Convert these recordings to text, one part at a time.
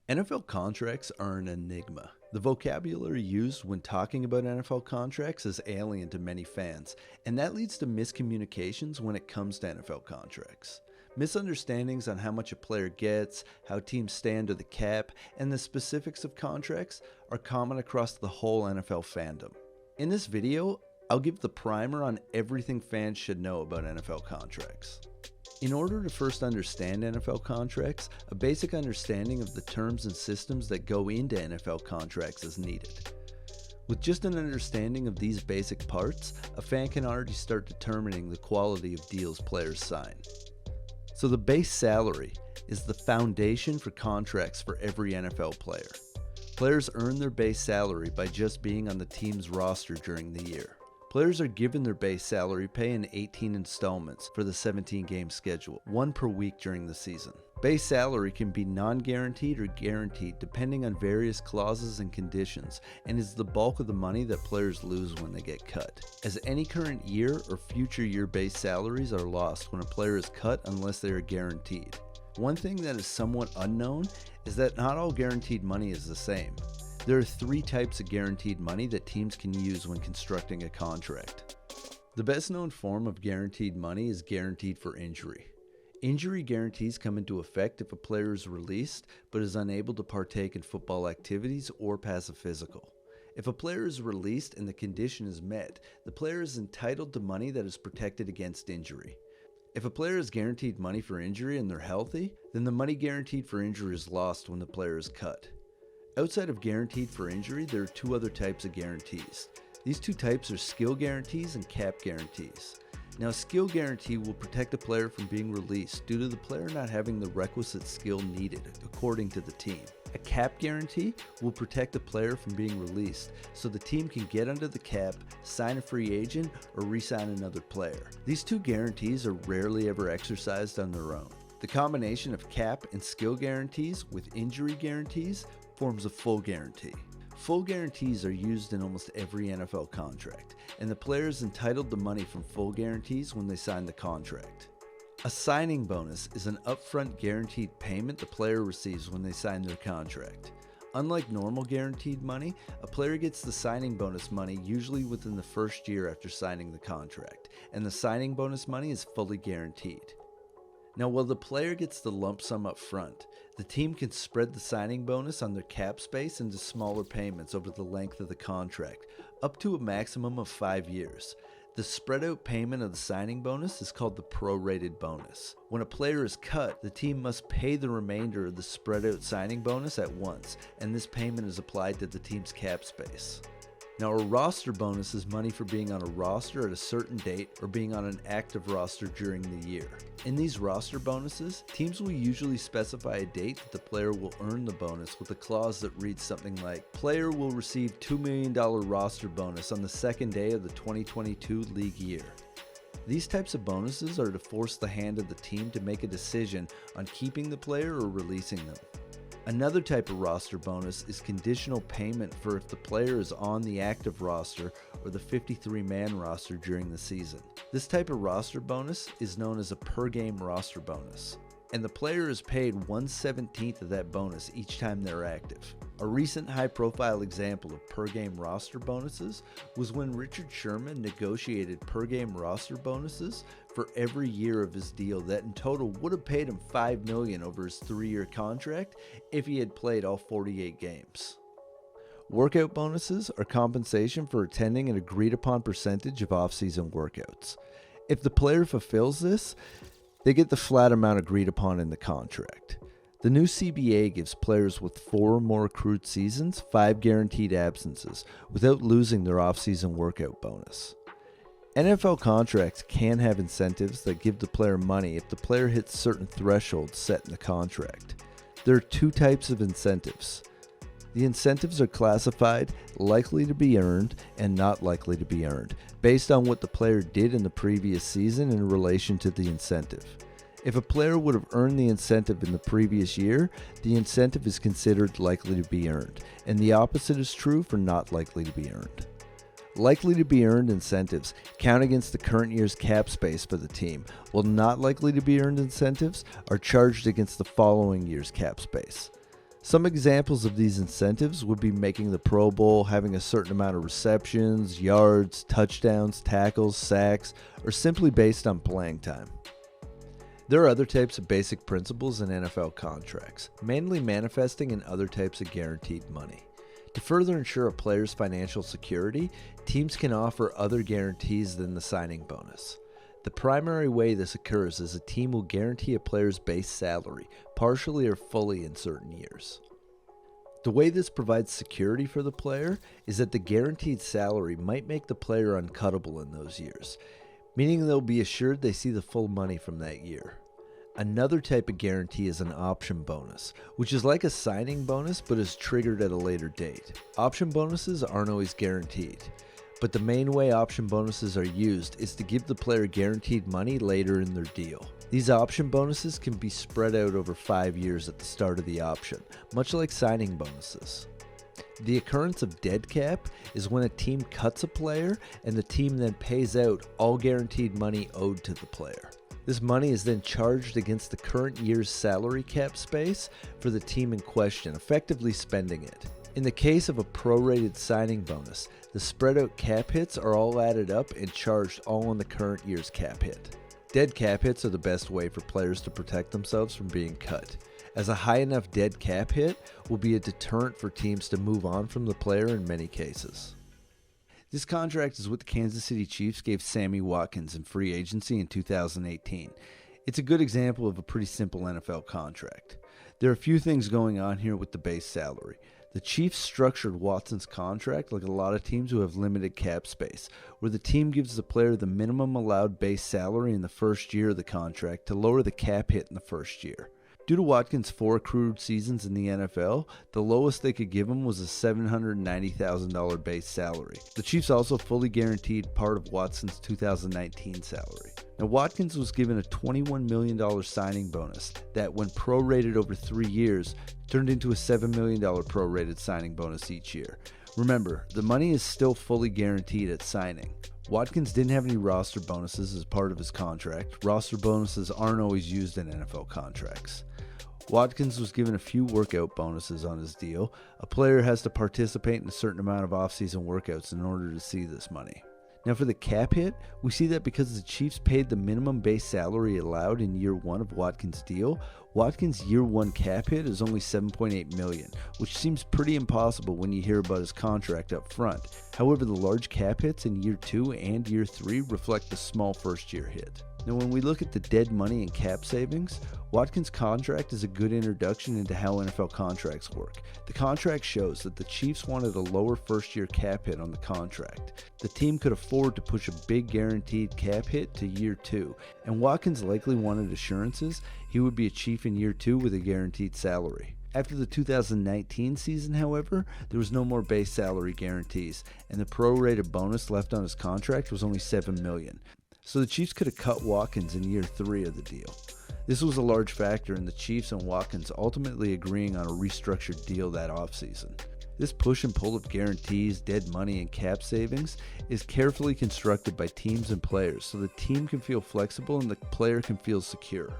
NFL contracts are an enigma. The vocabulary used when talking about NFL contracts is alien to many fans, and that leads to miscommunications when it comes to NFL contracts. Misunderstandings on how much a player gets, how teams stay under the cap, and the specifics of contracts are common across the whole NFL fandom. In this video, I'll give the primer on everything fans should know about NFL contracts. In order to first understand NFL contracts, a basic understanding of the terms and systems that go into NFL contracts is needed. With just an understanding of these basic parts, a fan can already start determining the quality of deals players sign. So the base salary is the foundation for contracts for every NFL player. Players earn their base salary by just being on the team's roster during the year. Players are given their base salary pay in 18 installments for the 17-game schedule, one per week during the season. Base salary can be non-guaranteed or guaranteed depending on various clauses and conditions, and is the bulk of the money that players lose when they get cut, as any current year or future year base salaries are lost when a player is cut unless they are guaranteed. One thing that is somewhat unknown is that not all guaranteed money is the same. There are three types of guaranteed money that teams can use when constructing a contract. The best known form of guaranteed money is guaranteed for injury. Injury guarantees come into effect if a player is released but is unable to partake in football activities or pass a physical. If a player is released and the condition is met, the player is entitled to money that is protected against injury. If a player is guaranteed money for injury and they're healthy, then the money guaranteed for injury is lost when the player is cut. Outside of guaranteed for injury, there are two other types of guarantees. These two types are skill guarantees and cap guarantees. Now, a skill guarantee will protect a player from being released due to the player not having the requisite skill needed, according to the team. A cap guarantee will protect a player from being released so the team can get under the cap, sign a free agent, or re-sign another player. These two guarantees are rarely ever exercised on their own. The combination of cap and skill guarantees with injury guarantees forms a full guarantee. Full guarantees are used in almost every NFL contract, and the player is entitled to money from full guarantees when they sign the contract. A signing bonus is an upfront guaranteed payment the player receives when they sign their contract. Unlike normal guaranteed money, a player gets the signing bonus money usually within the first year after signing the contract, and the signing bonus money is fully guaranteed. Now, while the player gets the lump sum up front, the team can spread the signing bonus on their cap space into smaller payments over the length of the contract, up to a maximum of 5 years. The spread out payment of the signing bonus is called the prorated bonus. When a player is cut, the team must pay the remainder of the spread out signing bonus at once, and this payment is applied to the team's cap space. Now, a roster bonus is money for being on a roster at a certain date or being on an active roster during the year. In these roster bonuses, teams will usually specify a date that the player will earn the bonus with a clause that reads something like, "Player will receive $2 million roster bonus on the second day of the 2022 league year." These types of bonuses are to force the hand of the team to make a decision on keeping the player or releasing them. Another type of roster bonus is conditional payment for if the player is on the active roster or the 53-man roster during the season. This type of roster bonus is known as a per-game roster bonus, and the player is paid 1/17 of that bonus each time they're active. A recent high-profile example of per-game roster bonuses was when Richard Sherman negotiated per-game roster bonuses for every year of his deal that in total would have paid him $5 million over his 3-year contract if he had played all 48 games. Workout bonuses are compensation for attending an agreed-upon percentage of off-season workouts. If the player fulfills this, they get the flat amount agreed upon in the contract. The new CBA gives players with 4 or more accrued seasons 5 guaranteed absences without losing their off-season workout bonus. NFL contracts can have incentives that give the player money if the player hits certain thresholds set in the contract. There are 2 types of incentives. The incentives are classified likely to be earned and not likely to be earned, based on what the player did in the previous season in relation to the incentive. If a player would have earned the incentive in the previous year, the incentive is considered likely to be earned, and the opposite is true for not likely to be earned. Likely to be earned incentives count against the current year's cap space for the team, while not likely to be earned incentives are charged against the following year's cap space. Some examples of these incentives would be making the Pro Bowl, having a certain amount of receptions, yards, touchdowns, tackles, sacks, or simply based on playing time. There are other types of basic principles in NFL contracts, mainly manifesting in other types of guaranteed money. To further ensure a player's financial security, teams can offer other guarantees than the signing bonus. The primary way this occurs is a team will guarantee a player's base salary, partially or fully in certain years. The way this provides security for the player is that the guaranteed salary might make the player uncuttable in those years, meaning they'll be assured they see the full money from that year. Another type of guarantee is an option bonus, which is like a signing bonus but is triggered at a later date. Option bonuses aren't always guaranteed, but the main way option bonuses are used is to give the player guaranteed money later in their deal. These option bonuses can be spread out over 5 years at the start of the option, much like signing bonuses. The occurrence of dead cap is when a team cuts a player and the team then pays out all guaranteed money owed to the player. This money is then charged against the current year's salary cap space for the team in question, effectively spending it. In the case of a prorated signing bonus, the spread out cap hits are all added up and charged all on the current year's cap hit. Dead cap hits are the best way for players to protect themselves from being cut, as a high enough dead cap hit will be a deterrent for teams to move on from the player in many cases. This contract is what the Kansas City Chiefs gave Sammy Watkins in free agency in 2018. It's a good example of a pretty simple NFL contract. There are a few things going on here with the base salary. The Chiefs structured Watson's contract like a lot of teams who have limited cap space, where the team gives the player the minimum allowed base salary in the first year of the contract to lower the cap hit in the first year. Due to Watkins' 4 accrued seasons in the NFL, the lowest they could give him was a $790,000 base salary. The Chiefs also fully guaranteed part of Watson's 2019 salary. Now, Watkins was given a $21 million signing bonus that, when prorated over 3 years, turned into a $7 million prorated signing bonus each year. Remember, the money is still fully guaranteed at signing. Watkins didn't have any roster bonuses as part of his contract. Roster bonuses aren't always used in NFL contracts. Watkins was given a few workout bonuses on his deal. A player has to participate in a certain amount of off-season workouts in order to see this money. Now for the cap hit, we see that because the Chiefs paid the minimum base salary allowed in year 1 of Watkins' deal, Watkins' year 1 cap hit is only $7.8 million, which seems pretty impossible when you hear about his contract up front. However, the large cap hits in year 2 and year 3 reflect the small first-year hit. Now when we look at the dead money and cap savings, Watkins' contract is a good introduction into how NFL contracts work. The contract shows that the Chiefs wanted a lower first-year cap hit on the contract. The team could afford to push a big guaranteed cap hit to year 2, and Watkins likely wanted assurances he would be a Chief in year 2 with a guaranteed salary. After the 2019 season, however, there was no more base salary guarantees, and the prorated bonus left on his contract was only $7 million. So the Chiefs could have cut Watkins in year 3 of the deal. This was a large factor in the Chiefs and Watkins ultimately agreeing on a restructured deal that offseason. This push and pull of guarantees, dead money, and cap savings is carefully constructed by teams and players so the team can feel flexible and the player can feel secure.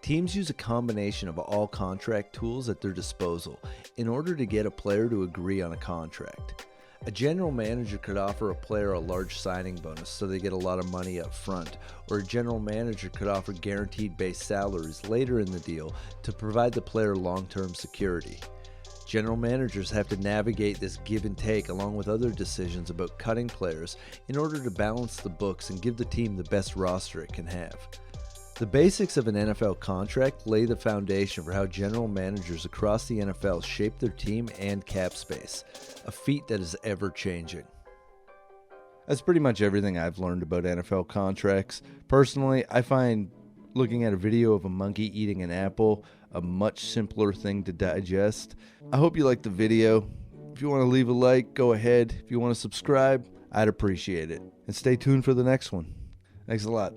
Teams use a combination of all contract tools at their disposal in order to get a player to agree on a contract. A general manager could offer a player a large signing bonus so they get a lot of money up front, or a general manager could offer guaranteed base salaries later in the deal to provide the player long-term security. General managers have to navigate this give and take along with other decisions about cutting players in order to balance the books and give the team the best roster it can have. The basics of an NFL contract lay the foundation for how general managers across the NFL shape their team and cap space, a feat that is ever changing. That's pretty much everything I've learned about NFL contracts. Personally, I find looking at a video of a monkey eating an apple a much simpler thing to digest. I hope you liked the video. If you want to leave a like, go ahead. If you want to subscribe, I'd appreciate it. And stay tuned for the next one. Thanks a lot.